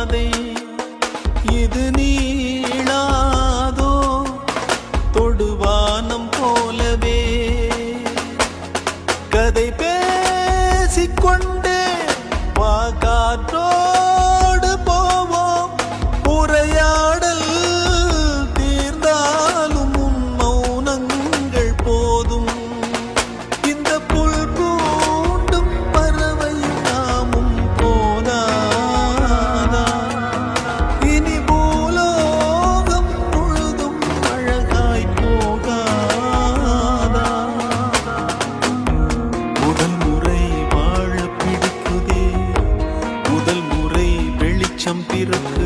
பாதை இது நீளாதோ தொடுவானம் போலவே கதை பேசிக்கொண்டே காற்றோடு போவோம் உரையாடல் தீர்ந்தாலும் உன் மௌனங்கள் போதும் இந்த புல் பூண்டும் பறவை நாமும் போதாதா இனி பூலோகம் முழுதும் அழகாய் போகாதா முதல் முறை வாழ பிடிக்குதே முதல் முறை வெளிச்சம் பிறக்கும்